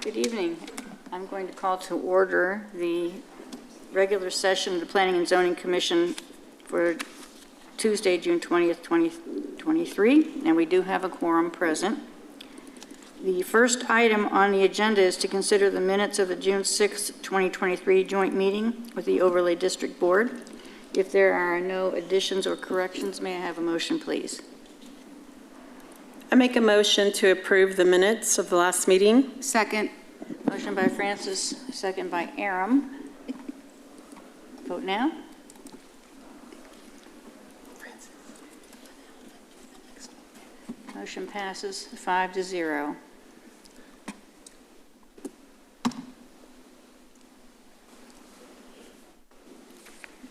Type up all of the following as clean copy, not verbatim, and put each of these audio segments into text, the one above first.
Good evening. I'm going to call to order the regular session of the Planning and Zoning Commission for Tuesday, June 20th, 2023, and we do have a quorum present. The first item on the agenda is to consider the minutes of the June 6th, 2023 joint meeting with the Overlay District Board. If there are no additions or corrections, may I have a motion, please? I make a motion to approve the minutes of the last meeting. Second. Motion by Francis, second by Aram. Vote now. Motion passes 5-0.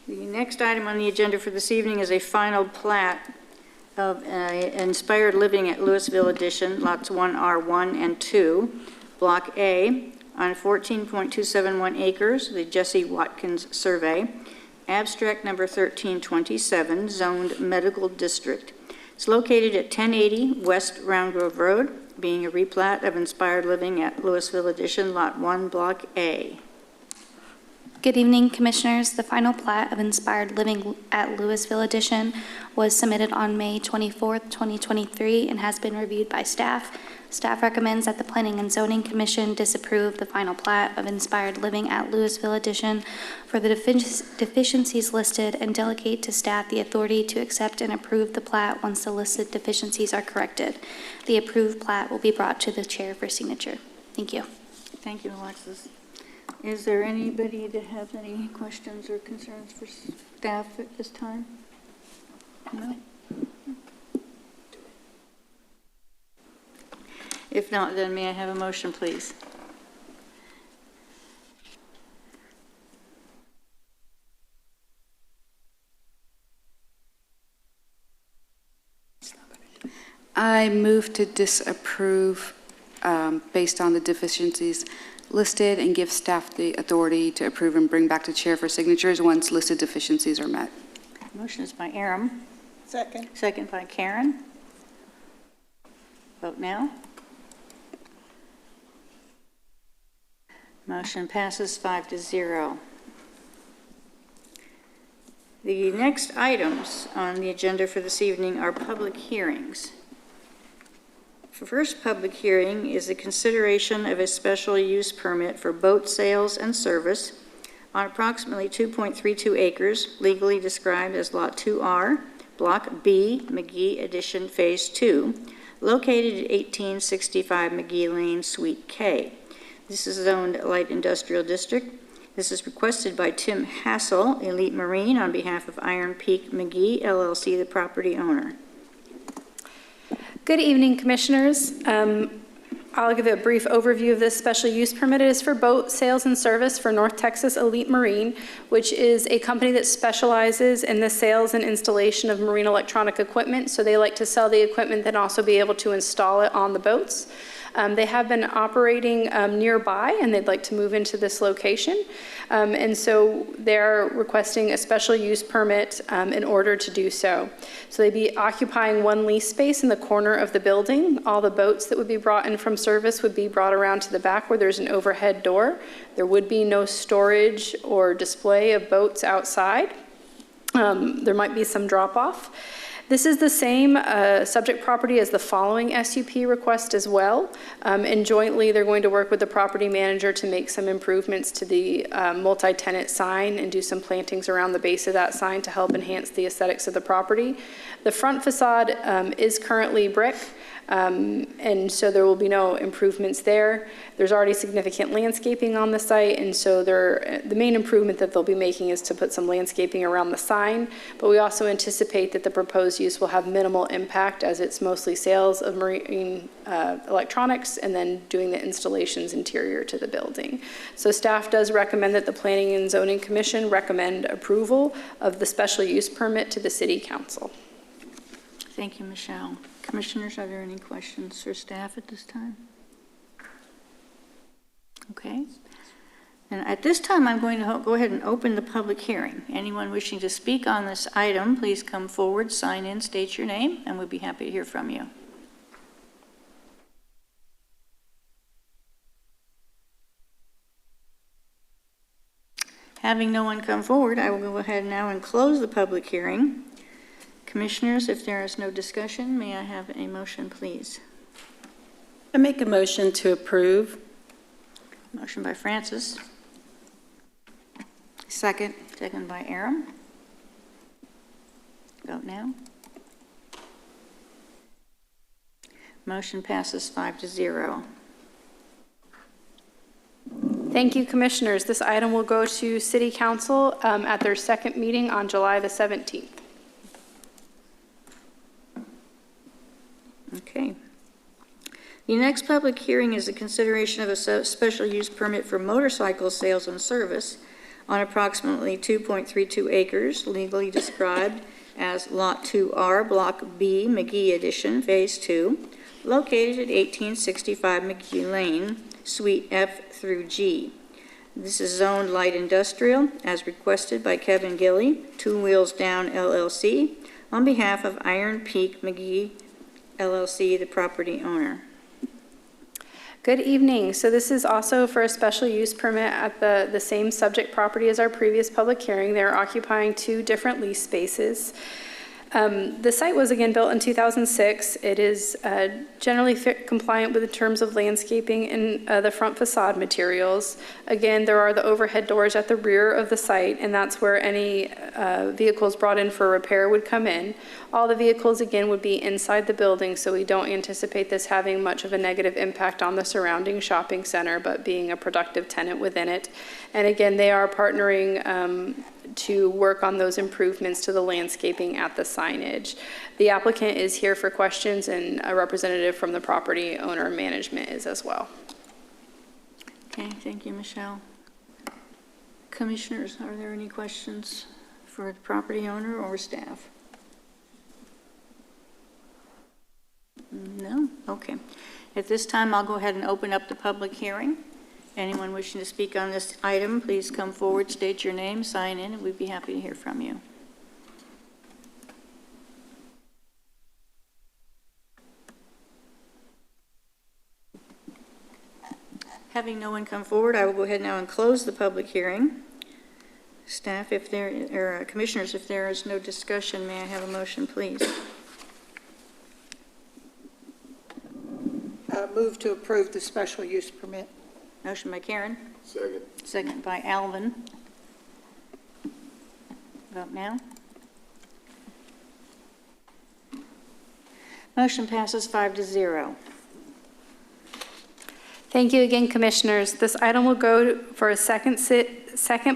The next item on the agenda for this evening is a final plat of Inspired Living at Lewisville Edition, lots 1R1 and 2, Block A, on 14.271 acres, the Jesse Watkins Survey, abstract number 1327, zoned medical district. It's located at 1080 West Round Grove Road, being a replat of Inspired Living at Lewisville Edition, lot 1, Block A. Good evening, Commissioners. The final plat of Inspired Living at Lewisville Edition was submitted on May 24th, 2023, and has been reviewed by staff. Staff recommends that the Planning and Zoning Commission disapprove the final plat of Inspired Living at Lewisville Edition for the deficiencies listed and delegate to staff the authority to accept and approve the plat once the listed deficiencies are corrected. The approved plat will be brought to the chair for signature. Thank you. Thank you, Alexis. Is there anybody that has any questions or concerns for staff at this time? No? If not, then may I have a motion, please? I move to disapprove based on the deficiencies listed and give staff the authority to approve and bring back to chair for signatures once listed deficiencies are met. Motion is by Aram. Second. Second by Karen. Vote now. Motion passes 5-0. The next items on the agenda for this evening are public hearings. The first public hearing is a consideration of a special use permit for boat sales and service on approximately 2.32 acres, legally described as Lot 2R, Block B, McGee Addition Phase 2, located at 1865 McGee Lane, Suite K. This is zoned Light Industrial District. This is requested by Tim Hassel, Elite Marine, on behalf of Iron Peak McGee, LLC, the property owner. Good evening, Commissioners. I'll give a brief overview of this special use permit. It is for boat sales and service for North Texas Elite Marine, which is a company that specializes in the sales and installation of marine electronic equipment. So they like to sell the equipment and also be able to install it on the boats. They have been operating nearby, and they'd like to move into this location. And so they're requesting a special use permit in order to do so. So they'd be occupying one lease space in the corner of the building. All the boats that would be brought in from service would be brought around to the back where there's an overhead door. There would be no storage or display of boats outside. There might be some drop-off. This is the same subject property as the following SUP request as well. And jointly, they're going to work with the property manager to make some improvements to the multi-tenant sign and do some plantings around the base of that sign to help enhance the aesthetics of the property. The front facade is currently brick. And so there will be no improvements there. There's already significant landscaping on the site, and so the main improvement that they'll be making is to put some landscaping around the sign, but we also anticipate that the proposed use will have minimal impact as it's mostly sales of marine electronics and then doing the installations interior to the building. So staff does recommend that the Planning and Zoning Commission recommend approval of the special use permit to the City Council. Thank you, Michelle. Commissioners, are there any questions for staff at this time? Okay. And at this time, I'm going to go ahead and open the public hearing. Anyone wishing to speak on this item, please come forward, sign in, state your name, and we'd be happy to hear from you. Having no one come forward, I will go ahead now and close the public hearing. Commissioners, if there is no discussion, may I have a motion, please? I make a motion to approve. Motion by Francis, Second. second by Aram. Vote now. Motion passes 5-0. Thank you, Commissioners. This item will go to City Council at their second meeting on July the 17th. Okay. The next public hearing is a consideration of a special use permit for motorcycle sales and service on approximately 2.32 acres, legally described as Lot 2R, Block B, McGee Edition, Phase 2, located at 1865 McGee Lane, Suite F through G. This is zoned light industrial, as requested by Kevin Gilly, Two Wheels Down LLC, on behalf of Iron Peak McGee LLC, the property owner. Good evening. So this is also for a special use permit at the same subject property as our previous public hearing. They're occupying 2 different lease spaces. The site was again built in 2006. It is generally compliant with the terms of landscaping and the front facade materials. Again, there are the overhead doors at the rear of the site, and that's where any vehicles brought in for repair would come in. All the vehicles, again, would be inside the building, so we don't anticipate this having much of a negative impact on the surrounding shopping center, but being a productive tenant within it. And again, they are partnering to work on those improvements to the landscaping at the signage. The applicant is here for questions, and a representative from the property owner management is as well. Okay, thank you, Michelle. Commissioners, are there any questions for the property owner or staff? No? Okay. At this time, I'll go ahead and open up the public hearing. Anyone wishing to speak on this item, please come forward, state your name, sign in, and we'd be happy to hear from you. Having no one come forward, I will go ahead now and close the public hearing. Staff, if there, or commissioners, if there is no discussion, may I have a motion, please? Move to approve the special use permit. Motion by Karen. Second. Second by Alvin. Vote now. Motion passes 5-0. Thank you again, Commissioners. This item will go for a second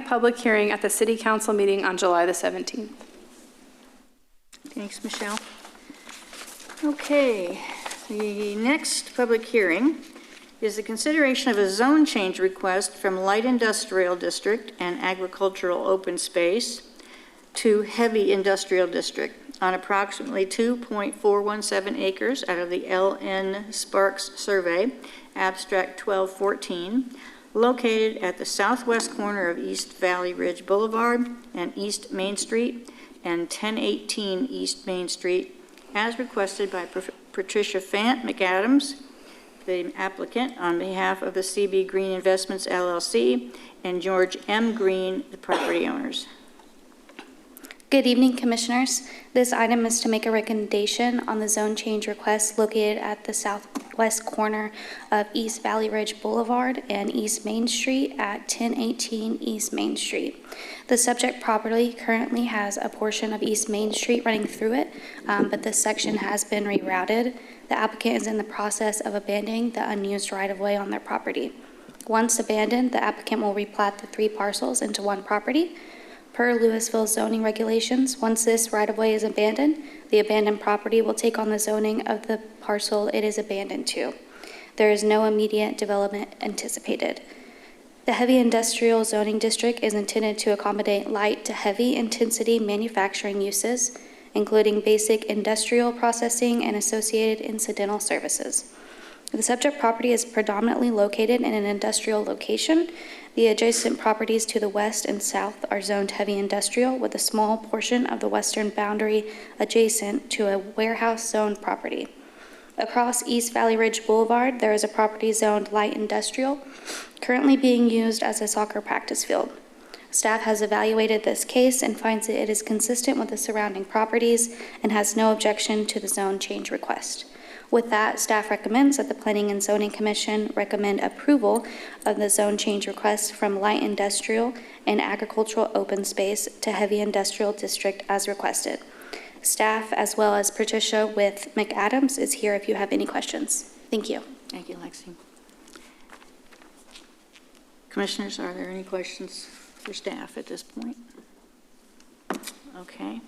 public hearing at the City Council meeting on July the 17th. Thanks, Michelle. Okay, the next public hearing is the consideration of a zone change request from Light Industrial District and Agricultural Open Space to Heavy Industrial District on approximately 2.417 acres out of the L.N. Sparks Survey, Abstract 1214, located at the southwest corner of East Valley Ridge Boulevard and East Main Street and 1018 East Main Street, as requested by Patricia Fant McAdams, the applicant, on behalf of the CB Green Investments LLC, and George M. Green, the property owners. Good evening, Commissioners. This item is to make a recommendation on the zone change request located at the southwest corner of East Valley Ridge Boulevard and East Main Street at 1018 East Main Street. The subject property currently has a portion of East Main Street running through it, but this section has been rerouted. The applicant is in the process of abandoning the unused right-of-way on their property. Once abandoned, the applicant will replat the 3 parcels into 1 property. Per Lewisville zoning regulations, once this right-of-way is abandoned, the abandoned property will take on the zoning of the parcel it is abandoned to. There is no immediate development anticipated. The heavy industrial zoning district is intended to accommodate light to heavy intensity manufacturing uses, including basic industrial processing and associated incidental services. The subject property is predominantly located in an industrial location. The adjacent properties to the west and south are zoned heavy industrial, with a small portion of the western boundary adjacent to a warehouse-zoned property. Across East Valley Ridge Boulevard, there is a property zoned light industrial, currently being used as a soccer practice field. Staff has evaluated this case and finds that it is consistent with the surrounding properties and has no objection to the zone change request. With that, staff recommends that the Planning and Zoning Commission recommend approval of the zone change request from light industrial and agricultural open space to heavy industrial district as requested. Staff, as well as Patricia with McAdams, is here if you have any questions. Thank you. Thank you, Lexi. Commissioners, are there any questions for staff at this point? Okay.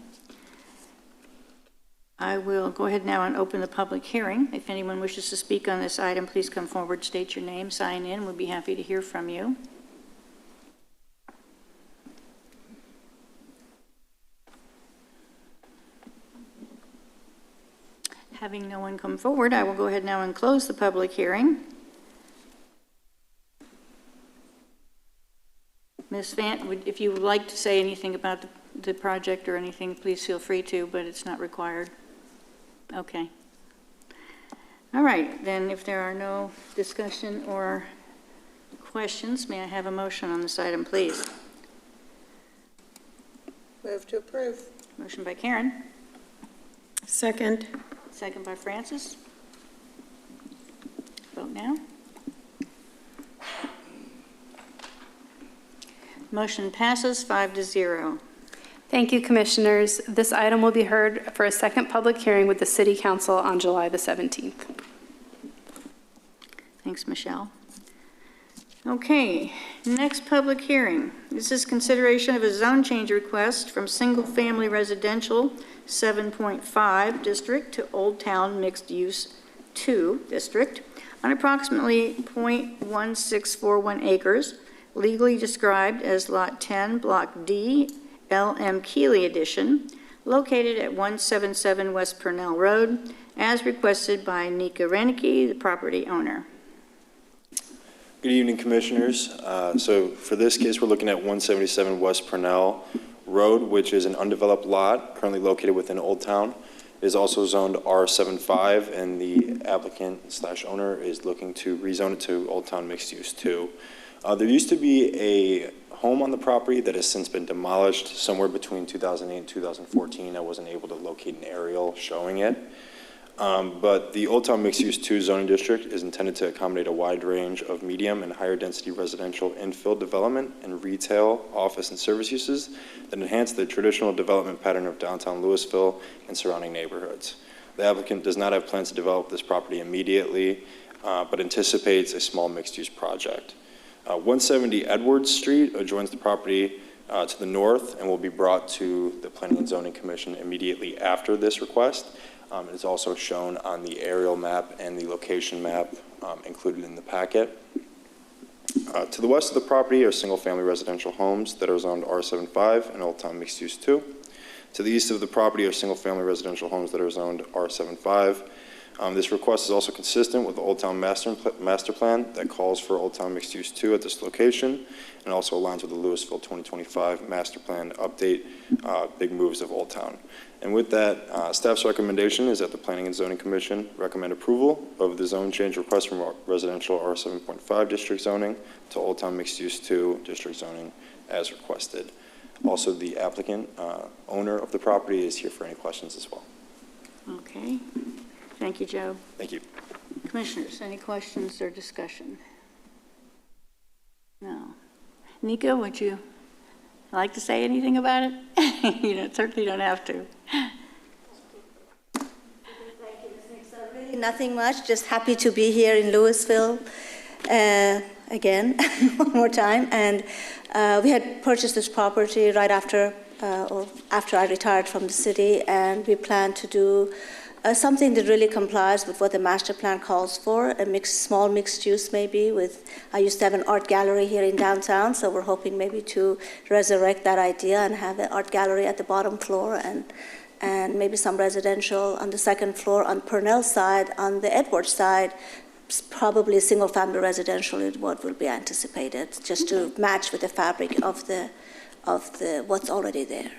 I will go ahead now and open the public hearing. If anyone wishes to speak on this item, please come forward, state your name, sign in. We'll be happy to hear from you. Having no one come forward, I will go ahead now and close the public hearing. Ms. Vant, if you would like to say anything about the project or anything, please feel free to, but it's not required. Okay. All right, then if there are no discussion or questions, may I have a motion on this item, please? Move to approve. Motion by Karen. Second. Second by Francis. Vote now. Motion passes 5-0. Thank you, Commissioners. This item will be heard for a second public hearing with the City Council on July the 17th. Thanks, Michelle. Okay, next public hearing. This is consideration of a zone change request from single-family residential 7.5 district to Old Town Mixed Use 2 district on approximately 0.1641 acres, legally described as Lot 10, Block D, L.M. Keeley Edition, located at 177 West Purnell Road, as requested by Nika Renicky, the property owner. Good evening, Commissioners. So for this case, we're looking at 177 West Purnell Road, which is an undeveloped lot currently located within Old Town. It is also zoned R75, and the applicant/owner is looking to rezone it to Old Town Mixed Use 2. There used to be a home on the property that has since been demolished somewhere between 2008 and 2014. I wasn't able to locate an aerial showing it. But the Old Town Mixed Use 2 zoning district is intended to accommodate a wide range of medium and higher density residential infill development and retail, office, and service uses that enhance the traditional development pattern of downtown Lewisville and surrounding neighborhoods. The applicant does not have plans to develop this property immediately, but anticipates a small mixed-use project. 170 Edwards Street adjoins the property to the north and will be brought to the Planning and Zoning Commission immediately after this request. It is also shown on the aerial map and the location map included in the packet. To the west of the property are single-family residential homes that are zoned R75 and Old Town Mixed Use 2. To the east of the property are single-family residential homes that are zoned R75. This request is also consistent with the Old Town Master Plan that calls for Old Town Mixed Use 2 at this location, and also aligns with the Lewisville 2025 Master Plan update, big moves of Old Town. And with that, staff's recommendation is that the Planning and Zoning Commission recommend approval of the zone change request from residential R7.5 district zoning to Old Town Mixed Use 2 district zoning as requested. Also, the applicant, owner of the property, is here for any questions as well. Okay. Thank you, Joe. Thank you. Commissioners, any questions or discussion? No. Nika, would you like to say anything about it? You certainly don't have to. Thank you, Ms. Nixon. Really nothing much, just happy to be here in Lewisville again, one more time. And we had purchased this property right after I retired from the city, and we plan to do something that really complies with what the master plan calls for, a small mixed use maybe with, I used to have an art gallery here in downtown, so we're hoping maybe to resurrect that idea and have an art gallery at the bottom floor and maybe some residential on the second floor. On Purnell side, on the Edwards side, probably single-family residential is what will be anticipated, just to match with the fabric of the what's already there.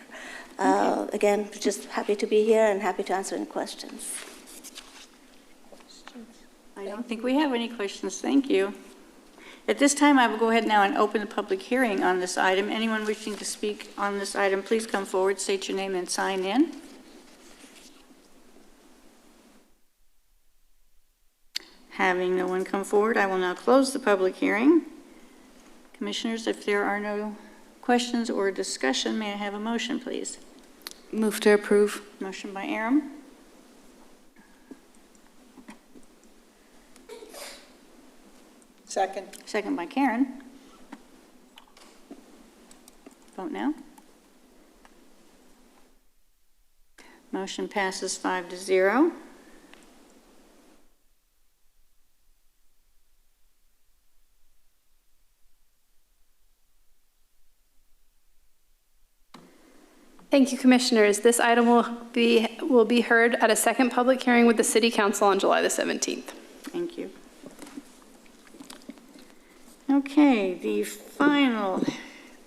Again, just happy to be here and happy to answer any questions. I don't think we have any questions. Thank you. At this time, I will go ahead now and open the public hearing on this item. Anyone wishing to speak on this item, please come forward, state your name, and sign in. Having no one come forward, I will now close the public hearing. Commissioners, if there are no questions or discussion, may I have a motion, please? Move to approve. Motion by Aram. Second. Second by Karen. Vote now. Motion passes 5-0. Thank you, Commissioners. This item will be heard at a second public hearing with the City Council on July the 17th. Thank you. Okay, the final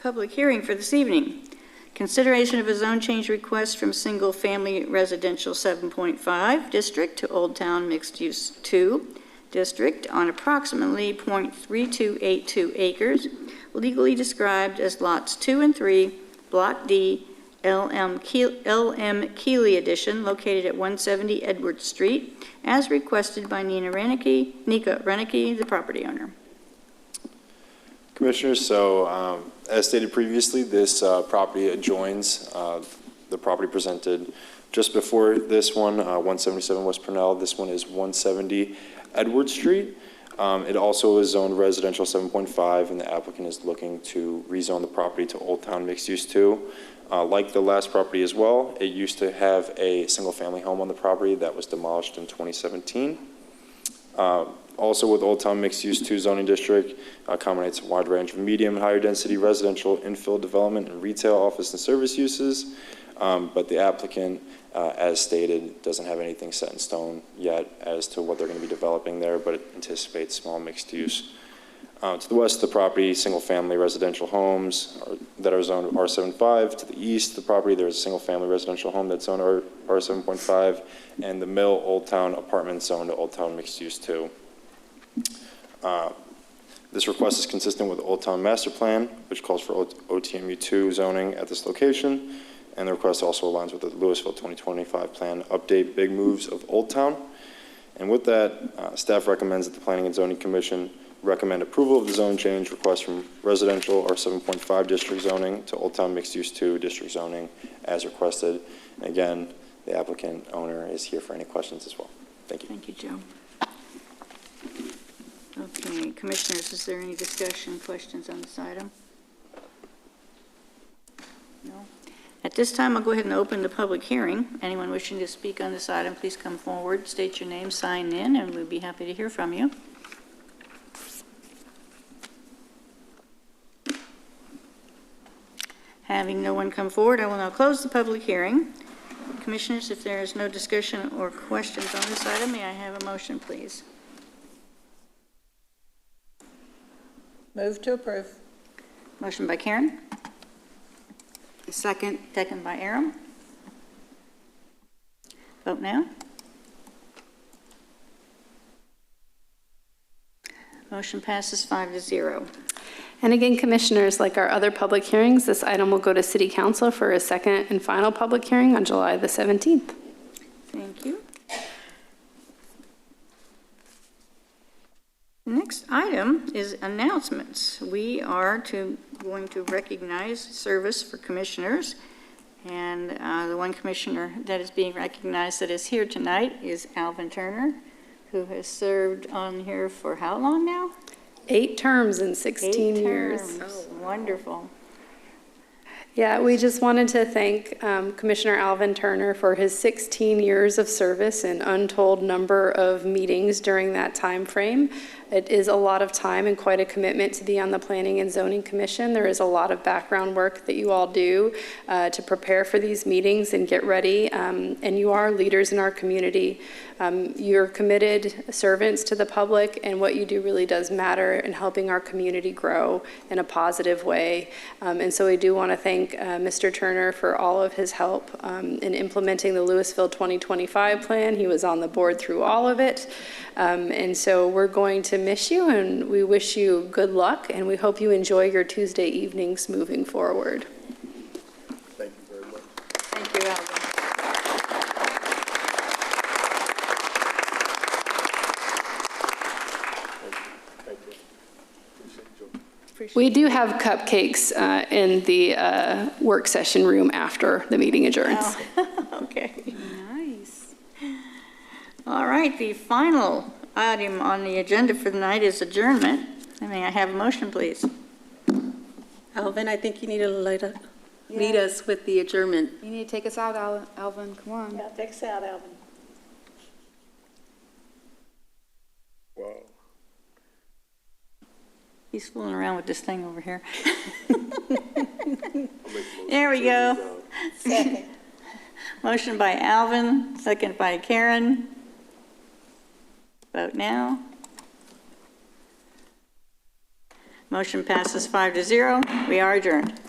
public hearing for this evening. Consideration of a zone change request from single-family residential 7.5 district to Old Town Mixed Use 2 district on approximately .3282 acres, legally described as lots 2 and 3, Block D, LM Keeley Edition, located at 170 Edwards Street, as requested by Nika Renicky, the property owner. Commissioners, so as stated previously, this property adjoins the property presented just before this one, 177 West Purnell. This one is 170 Edward Street. It also is zoned residential 7.5, and the applicant is looking to rezone the property to Old Town Mixed Use 2. Like the last property as well, it used to have a single-family home on the property that was demolished in 2017. Also with Old Town Mixed Use 2 zoning district, accommodates a wide range of medium and higher density residential infill development and retail, office, and service uses. But the applicant, as stated, doesn't have anything set in stone yet as to what they're going to be developing there, but it anticipates small mixed use. To the west of the property, single-family residential homes that are zoned R75. To the east of the property, there's a single-family residential home that's zoned R7.5, and the Mill Old Town apartment zoned to Old Town Mixed Use 2. This request is consistent with the Old Town Master Plan, which calls for OTMU2 zoning at this location, and the request also aligns with the Lewisville 2025 plan update big moves of Old Town. And with that, staff recommends that the Planning and Zoning Commission recommend approval of the zone change request from residential R7.5 district zoning to Old Town Mixed Use 2 district zoning as requested. And again, the applicant owner is here for any questions as well. Thank you. Thank you, Joe. Okay, Commissioners, is there any discussion, questions on this item? No? At this time, I'll go ahead and open the public hearing. Anyone wishing to speak on this item, please come forward, state your name, sign in, and we'll be happy to hear from you. Having no one come forward, I will now close the public hearing. Commissioners, if there is no discussion or questions on this item, may I have a motion, please? Move to approve. Motion by Karen, Second. second by Aram. Vote now. Motion passes 5-0. And again, Commissioners, like our other public hearings, this item will go to City Council for a second and final public hearing on July the 17th. Thank you. The next item is announcements. We are going to recognize service for commissioners, and the one commissioner that is being recognized that is here tonight is Alvin Turner, who has served on here for how long now? 8 terms in 16 years. Oh, wonderful. Yeah, we just wanted to thank Commissioner Alvin Turner for his 16 years of service and untold number of meetings during that time frame. It is a lot of time and quite a commitment to be on the Planning and Zoning Commission. There is a lot of background work that you all do to prepare for these meetings and get ready, and you are leaders in our community. You're committed servants to the public, and what you do really does matter in helping our community grow in a positive way. And so we do want to thank Mr. Turner for all of his help in implementing the Lewisville 2025 plan. He was on the board through all of it. And so we're going to to miss you, and we wish you good luck, and we hope you enjoy your Tuesday evenings moving forward. Thank you very much. Thank you, Alvin. We do have cupcakes in the work session room after the meeting adjourns. Okay. Nice. All right, the final item on the agenda for the night is adjournment. May I have a motion, please? Alvin, I think you need to lead us with the adjournment. You need to take us out, Alvin, come on. Yeah, take us out, Alvin. Wow. He's fooling around with this thing over here. There we go. Second. Motion by Alvin, second by Karen. Vote now. Motion passes 5-0. We are adjourned.